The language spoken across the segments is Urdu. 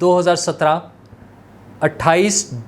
2017 28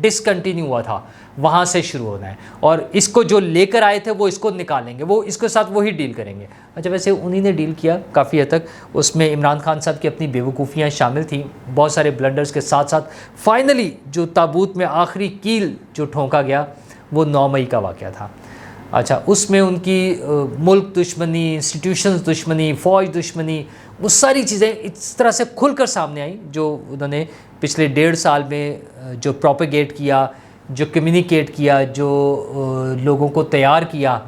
ڈسکنٹینیو ہوا تھا وہاں سے شروع ہونا ہے، اور اس کو جو لے کر آئے تھے وہ اس کو نکالیں گے، وہ اس کے ساتھ وہی ڈیل کریں گے۔ اچھا ویسے انہی نے ڈیل کیا کافی حد تک، اس میں عمران خان صاحب کی اپنی بیوقوفیاں شامل تھیں، بہت سارے بلنڈرز کے ساتھ ساتھ فائنلی جو تابوت میں آخری کیل جو ٹھونکا گیا وہ 9 مئی کا واقعہ تھا۔ اچھا اس میں ان کی ملک دشمنی، انسٹیٹیوشنز دشمنی، فوج دشمنی، وہ ساری چیزیں اس طرح سے کھل کر سامنے آئیں جو انہوں نے پچھلے 1.5 سال میں جو پروپیگیٹ کیا، جو کمیونیکیٹ کیا، جو لوگوں کو تیار کیا،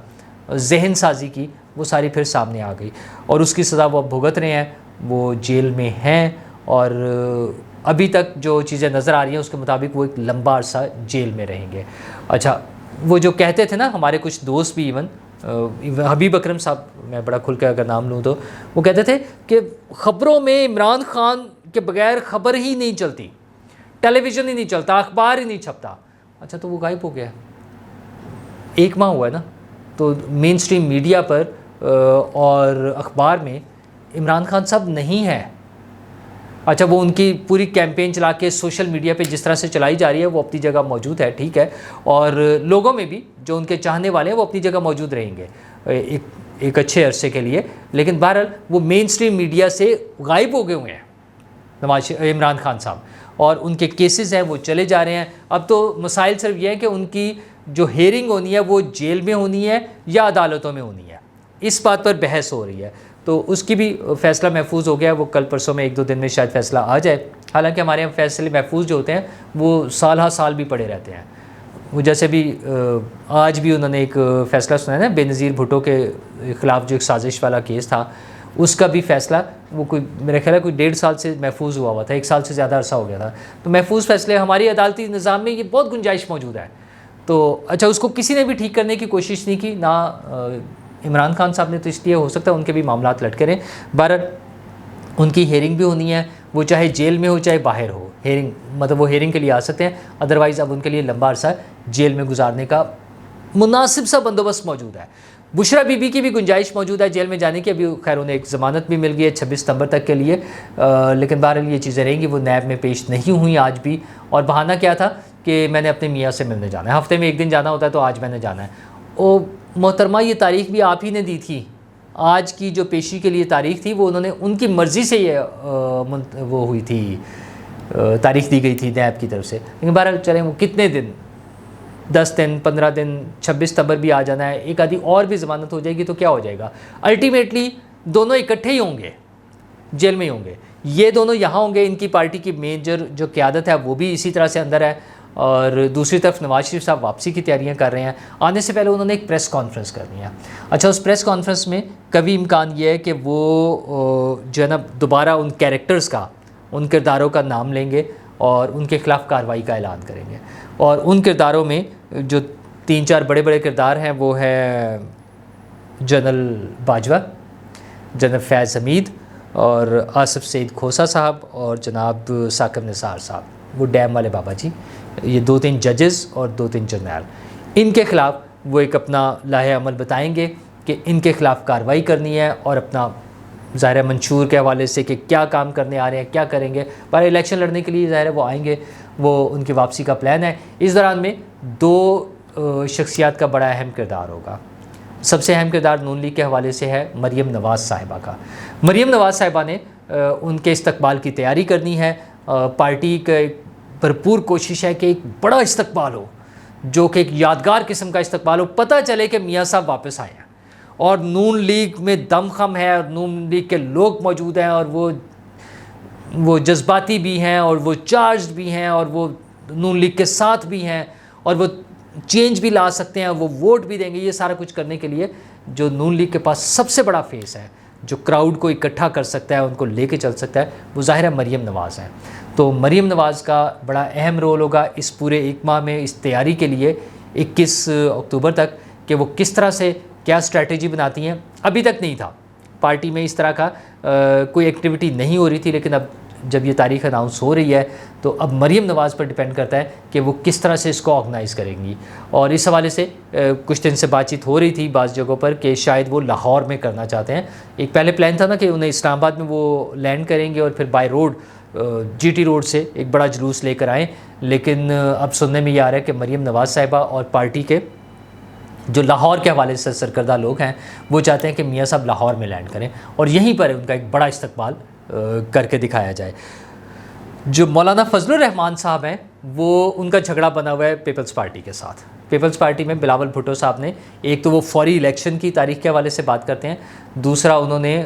ذہن سازی کی، وہ ساری پھر سامنے آ گئی، اور اس کی سزا وہ اب بھگت رہے ہیں، وہ جیل میں ہیں، اور ابھی تک جو چیزیں نظر آ رہی ہیں اس کے مطابق وہ ایک لمبا عرصہ جیل میں رہیں گے۔ اچھا وہ جو کہتے تھے نا ہمارے کچھ دوست بھی، ایون حبیب اکرم صاحب، میں بڑا کھل کے اگر نام لوں تو، وہ کہتے تھے کہ خبروں میں عمران خان کے بغیر خبر ہی نہیں چلتی، ٹیلی ویژن ہی نہیں چلتا، اخبار ہی نہیں چھپتا۔ اچھا تو وہ غائب ہو گیا، 1 ماہ ہوا ہے نا، تو مین سٹریم میڈیا پر اور اخبار میں عمران خان صاحب نہیں ہے۔ اچھا وہ ان کی پوری کیمپین چلا کے سوشل میڈیا پہ جس طرح سے چلائی جا رہی ہے وہ اپنی جگہ موجود ہے، ٹھیک ہے، اور لوگوں میں بھی جو ان کے چاہنے والے ہیں وہ اپنی جگہ موجود رہیں گے ایک اچھے عرصے کے لیے، لیکن بہرحال وہ مین سٹریم میڈیا سے غائب ہو گئے ہوئے ہیں عمران خان صاحب، اور ان کے کیسز ہیں وہ چلے جا رہے ہیں۔ اب تو مسائل صرف یہ ہیں کہ ان کی جو ہیئرنگ ہونی ہے وہ جیل میں ہونی ہے یا عدالتوں میں ہونی ہے، اس بات پر بحث ہو رہی ہے، تو اس کی بھی فیصلہ محفوظ ہو گیا، وہ کل پرسوں میں 1-2 دن میں شاید فیصلہ آ جائے۔ حالانکہ ہمارے یہاں فیصلے محفوظ جو ہوتے ہیں وہ سال ہا سال بھی پڑے رہتے ہیں، وہ جیسے بھی آج بھی انہوں نے ایک فیصلہ سنا ہے نا بے نظیر بھٹو کے خلاف جو ایک سازش والا کیس تھا، اس کا بھی فیصلہ وہ کوئی میرا خیال ہے کوئی 1.5 سال سے محفوظ ہوا تھا، 1 سال سے زیادہ عرصہ ہو گیا تھا، تو محفوظ فیصلے ہماری عدالتی نظام میں یہ بہت گنجائش موجود ہے۔ تو اچھا اس کو کسی نے بھی ٹھیک کرنے کی کوشش نہیں کی، نہ عمران خان صاحب نے، تو اس لیے ہو سکتا ہے ان کے بھی معاملات لٹکے رہیں۔ بہرحال ان کی ہیئرنگ بھی ہونی ہے، وہ چاہے جیل میں ہو چاہے باہر ہو، ہیئرنگ مطلب وہ ہیئرنگ کے لیے آ سکتے ہیں، ادروائز اب ان کے لیے لمبا عرصہ جیل میں گزارنے کا مناسب سا بندوبست موجود ہے۔ بشرا بی بی کی بھی گنجائش موجود ہے جیل میں جانے کی، ابھی خیر انہیں ایک ضمانت بھی مل گئی ہے 26 ستمبر تک کے لیے، لیکن بہرحال یہ چیزیں رہیں گی، وہ نیب میں پیش نہیں ہوئیں آج بھی، اور بہانہ کیا تھا کہ میں نے اپنے میاں سے ملنے جانا ہے، ہفتے میں 1 دن جانا ہوتا ہے تو آج میں نے جانا ہے۔ او محترمہ یہ تاریخ بھی آپ ہی نے دی تھی، آج کی جو پیشی کے لیے تاریخ تھی وہ انہوں نے ان کی مرضی سے یہ وہ ہوئی تھی، تاریخ دی گئی تھی نیب کی طرف سے، لیکن بہرحال چلیں وہ کتنے دن، 10 دن 15 دن، 26 ستمبر بھی آ جانا ہے، ایک آدھی اور بھی ضمانت ہو جائے گی تو کیا ہو جائے گا، الٹیمیٹلی دونوں اکٹھے ہی ہوں گے، جیل میں ہی ہوں گے، یہ دونوں یہاں ہوں گے، ان کی پارٹی کی میجر جو قیادت ہے وہ بھی اسی طرح سے اندر ہے، اور دوسری طرف نواز شریف صاحب واپسی کی تیاریاں کر رہے ہیں، آنے سے پہلے انہوں نے ایک پریس کانفرنس کرنی ہے۔ اچھا اس پریس کانفرنس میں کبھی امکان یہ ہے کہ وہ جو ہے نا دوبارہ ان کیریکٹرز کا، ان کرداروں کا نام لیں گے اور ان کے خلاف کارروائی کا اعلان کریں گے، اور ان کرداروں میں جو 3-4 بڑے بڑے کردار ہیں وہ ہے جنرل باجوہ، جنرل فیض حمید، اور آصف سعید کھوسہ صاحب، اور جناب ثاقب نثار صاحب، وہ ڈیم والے بابا جی، یہ 2-3 ججز اور 2-3 جرنیل، ان کے خلاف وہ ایک اپنا لاہ عمل بتائیں گے کہ ان کے خلاف کارروائی کرنی ہے، اور اپنا ظاہر منشور کے حوالے سے کہ کیا کام کرنے آ رہے ہیں، کیا کریں گے، پر الیکشن لڑنے کے لیے ظاہر ہے وہ آئیں گے، وہ ان کی واپسی کا پلان ہے۔ اس دوران میں 2 شخصیات کا بڑا اہم کردار ہوگا۔ سب سے اہم کردار نون لیگ کے حوالے سے ہے مریم نواز صاحبہ کا۔ مریم نواز صاحبہ نے ان کے استقبال کی تیاری کرنی ہے، پارٹی کا بھرپور کوشش ہے کہ ایک بڑا استقبال ہو، جو کہ ایک یادگار قسم کا استقبال ہو، پتہ چلے کہ میاں صاحب واپس آئے ہیں، اور نون لیگ میں دم خم ہے، اور نون لیگ کے لوگ موجود ہیں، اور وہ جذباتی بھی ہیں، اور وہ چارجڈ بھی ہیں، اور وہ نون لیگ کے ساتھ بھی ہیں، اور وہ چینج بھی لا سکتے ہیں، وہ ووٹ بھی دیں گے۔ یہ سارا کچھ کرنے کے لیے جو نون لیگ کے پاس سب سے بڑا فیس ہے، جو کراؤڈ کو اکٹھا کر سکتا ہے، ان کو لے کے چل سکتا ہے، وہ ظاہر ہے مریم نواز ہے۔ تو مریم نواز کا بڑا اہم رول ہوگا اس پورے 1 ماہ میں، اس تیاری کے لیے 21 اکتوبر تک، کہ وہ کس طرح سے کیا اسٹریٹجی بناتی ہیں۔ ابھی تک نہیں تھا پارٹی میں اس طرح کا کوئی ایکٹیویٹی نہیں ہو رہی تھی، لیکن اب جب یہ تاریخ اناؤنس ہو رہی ہے تو اب مریم نواز پر ڈیپینڈ کرتا ہے کہ وہ کس طرح سے اس کو آرگنائز کریں گی، اور اس حوالے سے کچھ دن سے بات چیت ہو رہی تھی بعض جگہوں پر کہ شاید وہ لاہور میں کرنا چاہتے ہیں۔ ایک پہلے پلان تھا نا کہ انہیں اسلام آباد میں وہ لینڈ کریں گے اور پھر by road G T road سے ایک بڑا جلوس لے کر آئیں، لیکن اب سننے میں یہ آ رہا ہے کہ مریم نواز صاحبہ اور پارٹی کے جو لاہور کے حوالے سے سرکردہ لوگ ہیں وہ چاہتے ہیں کہ میاں صاحب لاہور میں لینڈ کریں اور یہیں پر ان کا ایک بڑا استقبال کر کے دکھایا جائے۔ جو مولانا فضل الرحمان صاحب ہیں وہ ان کا جھگڑا بنا ہوا ہے پیپلز پارٹی کے ساتھ۔ پیپلز پارٹی میں بلاول بھٹو صاحب نے ایک تو وہ فوری الیکشن کی تاریخ کے حوالے سے بات کرتے ہیں، دوسرا انہوں نے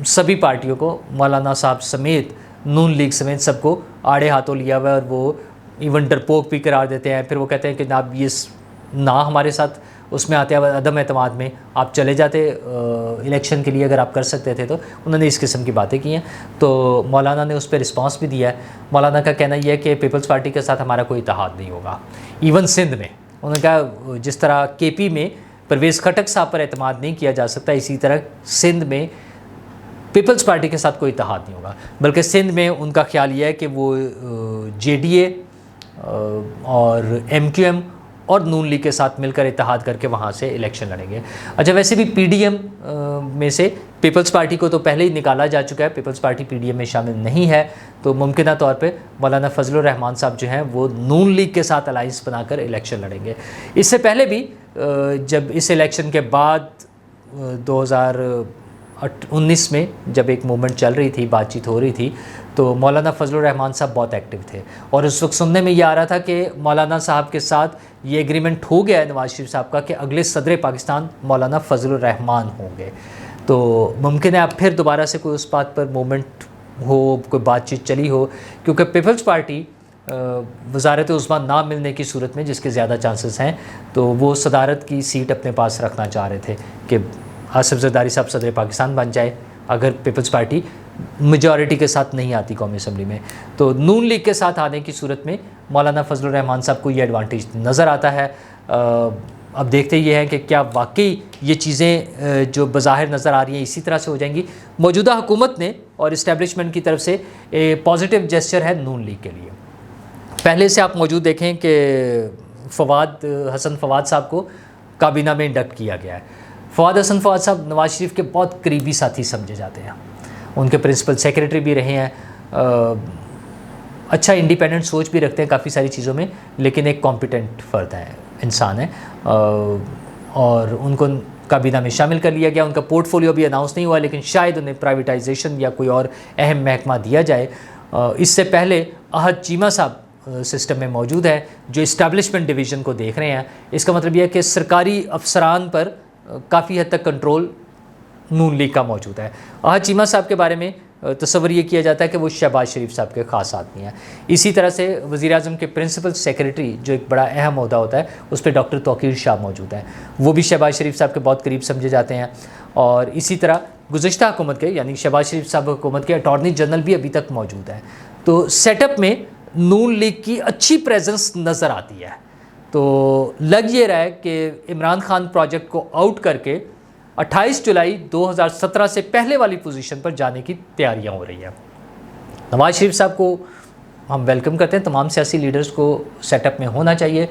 سبھی پارٹیوں کو مولانا صاحب سمیت نون لیگ سمیت سب کو آڑے ہاتھوں لیا ہوا ہے اور وہ ایون ڈرپوک بھی قرار دیتے ہیں۔ پھر وہ کہتے ہیں کہ جناب یہ نہ ہمارے ساتھ اس میں آتے ہیں عدم اعتماد میں، آپ چلے جاتے الیکشن کے لیے اگر آپ کر سکتے تھے۔ تو انہوں نے اس قسم کی باتیں کی ہیں، تو مولانا نے اس پہ رسپانس بھی دیا ہے۔ مولانا کا کہنا یہ ہے کہ پیپلز پارٹی کے ساتھ ہمارا کوئی اتحاد نہیں ہوگا۔ ایون سندھ میں انہوں نے کہا جس طرح کے پی میں پرویز خٹک صاحب پر اعتماد نہیں کیا جا سکتا، اسی طرح سندھ میں پیپلز پارٹی کے ساتھ کوئی اتحاد نہیں ہوگا، بلکہ سندھ میں ان کا خیال یہ ہے کہ وہ جے ڈی اے اور ایم کیو ایم اور نون لیگ کے ساتھ مل کر اتحاد کر کے وہاں سے الیکشن لڑیں گے۔ اچھا، ویسے بھی پی ڈی ایم میں سے پیپلز پارٹی کو تو پہلے ہی نکالا جا چکا ہے، Peoples Party P D M میں شامل نہیں ہے، تو ممکنہ طور پہ مولانا فضل الرحمان صاحب جو ہیں وہ نون لیگ کے ساتھ الائنس بنا کر الیکشن لڑیں گے۔ اس سے پہلے بھی جب اس الیکشن کے بعد 2019 میں جب ایک موومنٹ چل رہی تھی، بات چیت ہو رہی تھی، تو مولانا فضل الرحمان صاحب بہت ایکٹیو تھے اور اس وقت سننے میں یہ آ رہا تھا کہ مولانا صاحب کے ساتھ یہ ایگریمنٹ ہو گیا ہے نواز شریف صاحب کا کہ اگلے صدر پاکستان مولانا فضل الرحمان ہوں گے۔ تو ممکن ہے اب پھر دوبارہ سے کوئی اس بات پر موومنٹ ہو، کوئی بات چیت چلی ہو، کیونکہ پیپلز پارٹی وزارت عظمیٰ نہ ملنے کی صورت میں جس کے زیادہ چانسز ہیں، تو وہ صدارت کی سیٹ اپنے پاس رکھنا چاہ رہے تھے کہ آصف زرداری صاحب صدر پاکستان بن جائے اگر پیپلز پارٹی میجورٹی کے ساتھ نہیں آتی قومی اسمبلی میں۔ تو نون لیگ کے ساتھ آنے کی صورت میں مولانا فضل الرحمان صاحب کو یہ ایڈوانٹیج نظر آتا ہے۔ اب دیکھتے یہ ہیں کہ کیا واقعی یہ چیزیں جو بظاہر نظر آ رہی ہیں اسی طرح سے ہو جائیں گی۔ موجودہ حکومت نے اور اسٹیبلشمنٹ کی طرف سے پازیٹیو جیسچر ہے نون لیگ کے لیے۔ پہلے سے آپ موجود دیکھیں کہ حسن فواد صاحب کو کابینہ میں انڈکٹ کیا گیا ہے۔ حسن فواد صاحب نواز شریف کے بہت قریبی ساتھی سمجھے جاتے ہیں، ان کے پرنسپل سیکریٹری بھی رہے ہیں، اچھا انڈیپینڈنٹ سوچ بھی رکھتے ہیں کافی ساری چیزوں میں، لیکن ایک کمپیٹنٹ فرد ہے، انسان ہے، اور ان کو کابینہ میں شامل کر لیا گیا۔ ان کا پورٹ فولیو بھی اناؤنس نہیں ہوا، لیکن شاید انہیں پرائیویٹائزیشن یا کوئی اور اہم محکمہ دیا جائے۔ اس سے پہلے احد چیمہ صاحب سسٹم میں موجود ہے جو اسٹیبلشمنٹ ڈویژن کو دیکھ رہے ہیں۔ اس کا مطلب یہ ہے کہ سرکاری افسران پر کافی حد تک کنٹرول نون لیگ کا موجود ہے۔ احد چیمہ صاحب کے بارے میں تصور یہ کیا جاتا ہے کہ وہ شہباز شریف صاحب کے خاص آدمی ہیں۔ اسی طرح سے وزیر اعظم کے پرنسپل سیکریٹری جو ایک بڑا اہم عہدہ ہوتا ہے اس پہ ڈاکٹر توقیر شاہ موجود ہیں، وہ بھی شہباز شریف صاحب کے بہت قریب سمجھے جاتے ہیں۔ اور اسی طرح گزشتہ حکومت کے یعنی شہباز شریف صاحب حکومت کے اٹارنی جنرل بھی ابھی تک موجود ہیں۔ تو سیٹ اپ میں نون لیگ کی اچھی پریزنس نظر آتی ہے۔ تو لگ یہ رہا ہے کہ عمران خان پروجیکٹ کو آؤٹ کر کے 28 جولائی 2017 سے پہلے والی پوزیشن پر جانے کی تیاریاں ہو رہی ہیں۔ نواز شریف صاحب کو ہم ویلکم کرتے ہیں، تمام سیاسی لیڈرز کو سیٹ اپ میں ہونا چاہیے،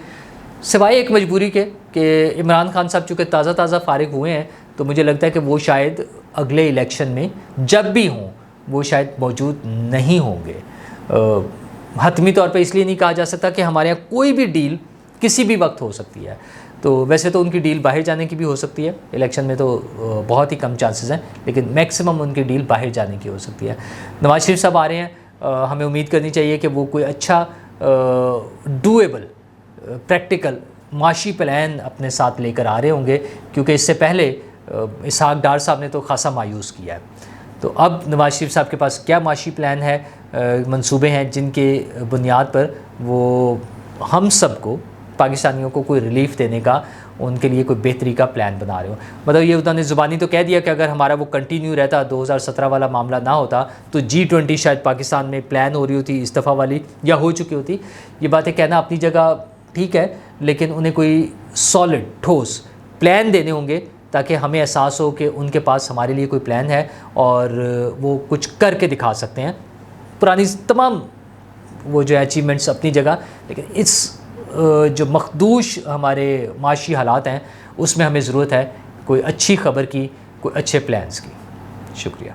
سوائے ایک مجبوری کے کہ عمران خان صاحب چونکہ تازہ فارغ ہوئے ہیں، تو مجھے لگتا ہے کہ وہ شاید اگلے الیکشن میں جب بھی ہوں وہ شاید موجود نہیں ہوں گے۔ حتمی طور پہ اس لیے نہیں کہا جا سکتا کہ ہمارے یہاں کوئی بھی ڈیل کسی بھی وقت ہو سکتی ہے، تو ویسے تو ان کی ڈیل باہر جانے کی بھی ہو سکتی ہے، الیکشن میں تو بہت ہی کم چانسز ہیں، لیکن میکسیمم ان کی ڈیل باہر جانے کی ہو سکتی ہے۔ نواز شریف صاحب آ رہے ہیں، ہمیں امید کرنی چاہیے کہ وہ کوئی اچھا ڈویبل پریکٹیکل معاشی پلان اپنے ساتھ لے کر آ رہے ہوں گے، کیونکہ اس سے پہلے اسحاق ڈار صاحب نے تو خاصا مایوس کیا ہے۔ تو اب نواز شریف صاحب کے پاس کیا معاشی پلان ہے، منصوبے ہیں جن کے بنیاد پر وہ ہم سب کو پاکستانیوں کو کوئی ریلیف دینے کا، ان کے لیے کوئی بہتری کا پلان بنا رہے ہو۔ مطلب یہ انہوں نے زبانی تو کہہ دیا کہ اگر ہمارا وہ کنٹینیو رہتا، 2017 والا معاملہ نہ ہوتا تو G20 شاید پاکستان میں پلان ہو رہی ہوتی، اس دفعہ والی، یا ہو چکی ہوتی۔ یہ باتیں کہنا اپنی جگہ ٹھیک ہے، لیکن انہیں کوئی سالڈ ٹھوس پلان دینے ہوں گے تاکہ ہمیں احساس ہو کہ ان کے پاس ہمارے لیے کوئی پلان ہے اور وہ کچھ کر کے دکھا سکتے ہیں۔ پرانی تمام وہ جو اچیومنٹس اپنی جگہ، لیکن اس جو مخدوش ہمارے معاشی حالات ہیں اس میں ہمیں ضرورت ہے کوئی اچھی خبر کی، کوئی اچھے پلانز کی۔ شکریہ۔